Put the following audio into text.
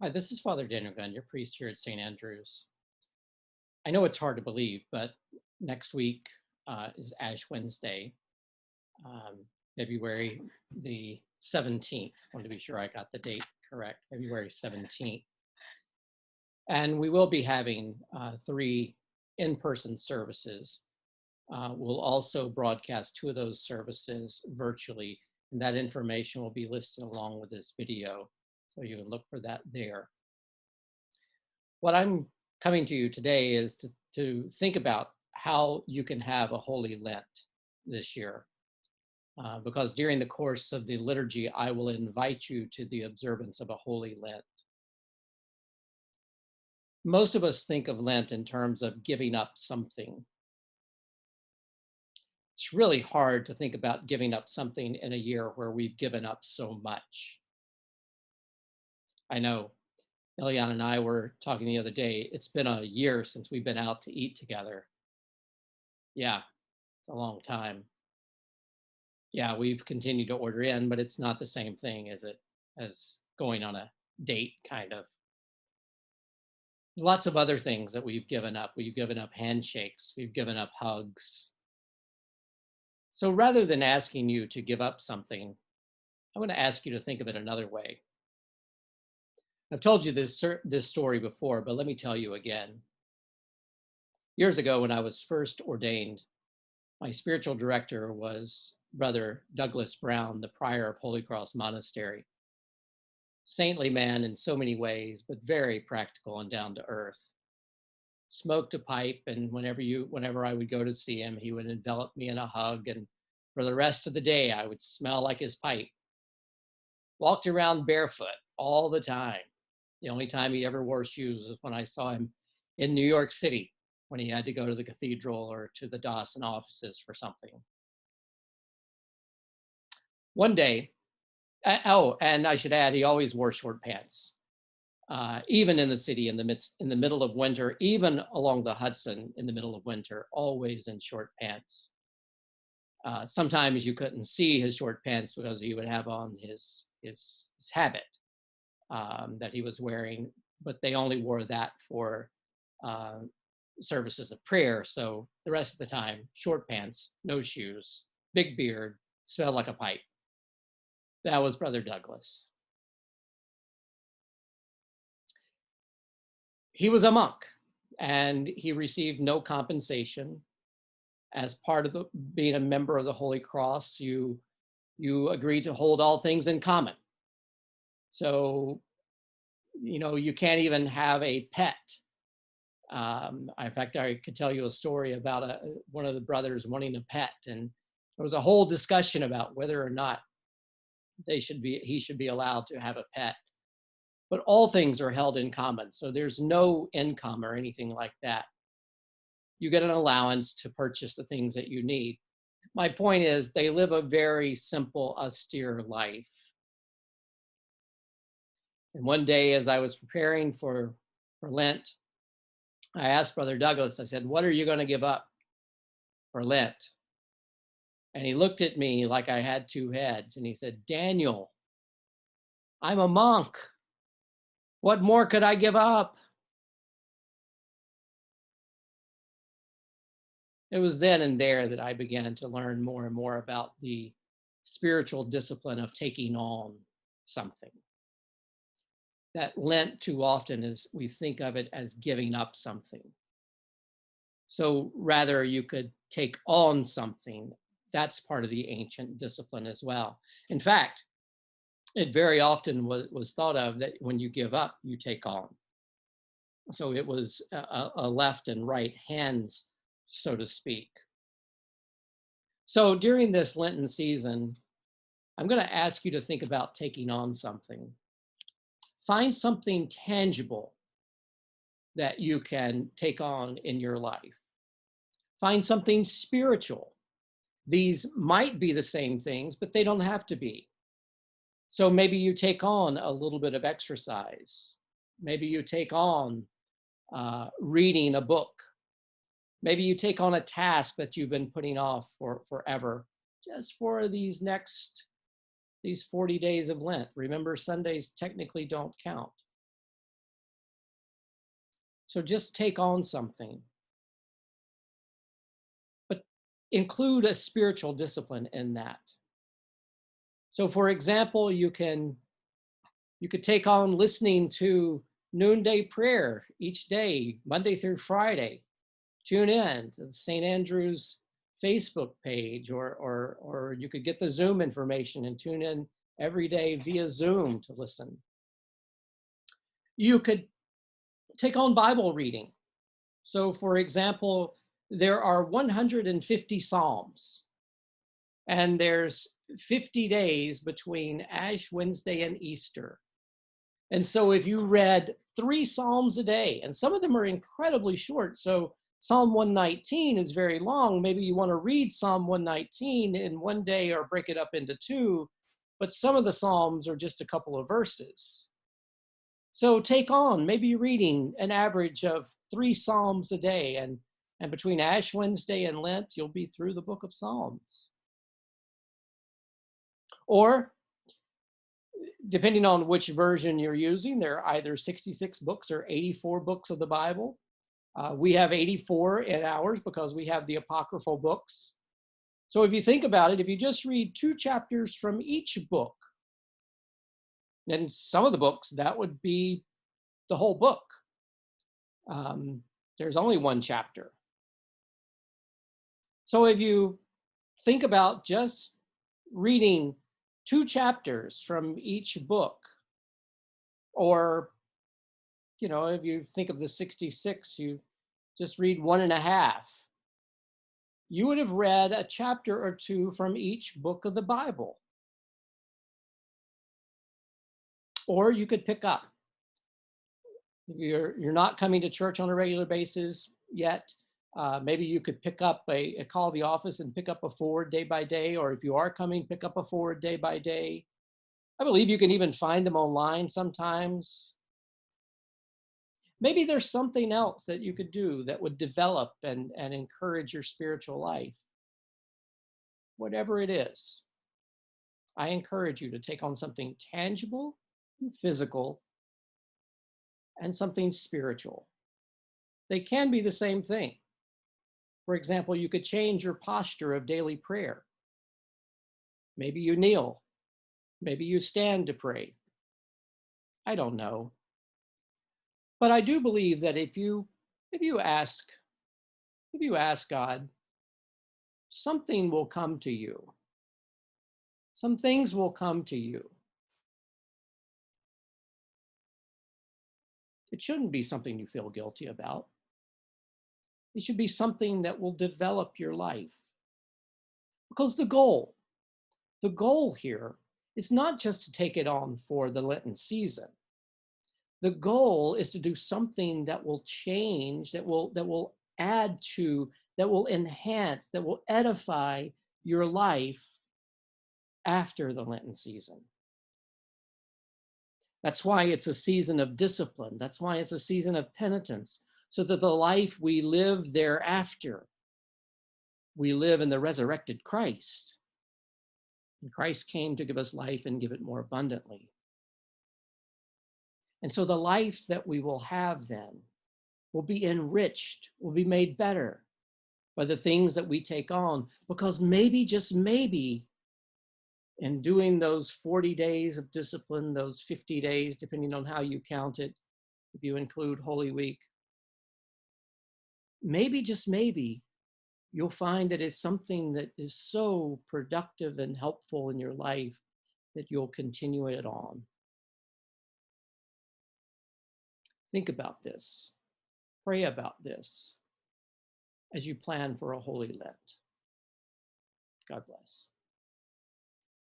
Hi, this is Father Daniel Gunn, your priest here at St. Andrew's. I know it's hard to believe, but next week is Ash Wednesday, um, February the 17th. I want to be sure I got the date correct, February 17th. And we will be having three in-person services. We'll also broadcast two of those services virtually, and that information will be listed along with this video, so you can look for that there. What I'm coming to you today is to think about how you can have a Holy Lent this year. Because during the course of the liturgy, I will invite you to the observance of a Holy Lent. Most of us think of Lent in terms of giving up something. It's really hard to think about giving up something in a year where we've given up so much. I know Eliana and I were talking the other day. It's been a year since we've been out to eat together. Yeah, it's a long time. Yeah, we've continued to order in, but it's not the same thing as going on a date, kind of. Lots of other things that we've given up. We've given up handshakes, we've given up hugs. So rather than asking you to give up something, I'm going to ask you to think of it another way. I've told you this story before, but let me tell you again. Years ago, when I was first ordained, my spiritual director was Brother Douglas Brown, the prior of Holy Cross Monastery. Saintly man in so many ways, but very practical and down to earth. Smoked a pipe, and whenever I would go to see him, he would envelop me in a hug, and for the rest of the day, I would smell like his pipe. Walked around barefoot all the time. The only time he ever wore shoes was when I saw him in New York City, when he had to go to the cathedral or to the Dawson offices for something. One day, oh, and I should add, he always wore short pants. Even in the city, in the middle of winter, even along the Hudson in the middle of winter, always in short pants. Sometimes you couldn't see his short pants because he would have on his habit that he was wearing, but they only wore that for services of prayer. So the rest of the time, short pants, no shoes, big beard, smelled like a pipe. That was Brother Douglas. He was a monk, and he received no compensation. As part of being a member of the Holy Cross, you agreed to hold all things in common. So, you can't even have a pet. In fact, I could tell you a story about one of the brothers wanting a pet, and there was a whole discussion about whether or not he should be allowed to have a pet. But all things are held in common, so there's no income or anything like that. You get an allowance to purchase the things that you need. My point is, they live a very simple, austere life. And one day, as I was preparing for Lent, I asked Brother Douglas, I said, "What are you going to give up for Lent?" And he looked at me like I had two heads, and he said, "Daniel, I'm a monk. What more could I give up?" It was then and there that I began to learn more and more about the spiritual discipline of taking on something. That Lent too often is, we think of it as giving up something. So rather, you could take on something. That's part of the ancient discipline as well. In fact, it very often was thought of that when you give up, you take on. So it was a left and right hands, so to speak. So during this Lenten season, I'm going to ask you to think about taking on something. Find something tangible that you can take on in your life. Find something spiritual. These might be the same things, but they don't have to be. So maybe you take on a little bit of exercise. Maybe you take on reading a book. Maybe you take on a task that you've been putting off for forever, just for these 40 days of Lent. Remember, Sundays technically don't count. So just take on something, but include a spiritual discipline in that. So for example, you could take on listening to noonday prayer each day, Monday through Friday. Tune in to the St. Andrew's Facebook page, or you could get the Zoom information and tune in every day via Zoom to listen. You could take on Bible reading. So for example, there are 150 Psalms, and there's 50 days between Ash Wednesday and Easter. And so if you read 3 Psalms a day, and some of them are incredibly short, so Psalm 119 is very long. Maybe you want to read Psalm 119 in one day or break it up into 2, but some of the Psalms are just a couple of verses. So take on maybe reading an average of 3 Psalms a day, and between Ash Wednesday and Lent, you'll be through the book of Psalms. Or depending on which version you're using, there are either 66 books or 84 books of the Bible. We have 84 in ours because we have the apocryphal books. So if you think about it, if you just read 2 chapters from each book, then some of the books, that would be the whole book. There's only 1 chapter. So if you think about just reading 2 chapters from each book, or if you think of the 66, you just read 1.5. You would have read a chapter or 2 from each book of the Bible. Or you could pick up. If you're not coming to church on a regular basis yet, maybe you could pick up call the office and pick up a forward day by day, or if you are coming, pick up a forward day by day. I believe you can even find them online sometimes. Maybe there's something else that you could do that would develop and encourage your spiritual life. Whatever it is, I encourage you to take on something tangible and physical and something spiritual. They can be the same thing. For example, you could change your posture of daily prayer. Maybe you kneel. Maybe you stand to pray. I don't know. But I do believe that if you ask God, something will come to you. Some things will come to you. It shouldn't be something you feel guilty about. It should be something that will develop your life. Because the goal here is not just to take it on for the Lenten season. The goal is to do something that will change, that will add to, that will enhance, that will edify your life after the Lenten season. That's why it's a season of discipline. That's why it's a season of penitence, so that the life we live thereafter, we live in the resurrected Christ. And Christ came to give us life and give it more abundantly. And so the life that we will have then will be enriched, will be made better by the things that we take on, because maybe, just maybe, in doing those 40 days of discipline, those 50 days, depending on how you count it, if you include Holy Week, maybe, just maybe, you'll find that it's something that is so productive and helpful in your life that you'll continue it on. Think about this. Pray about this as you plan for a Holy Lent. God bless.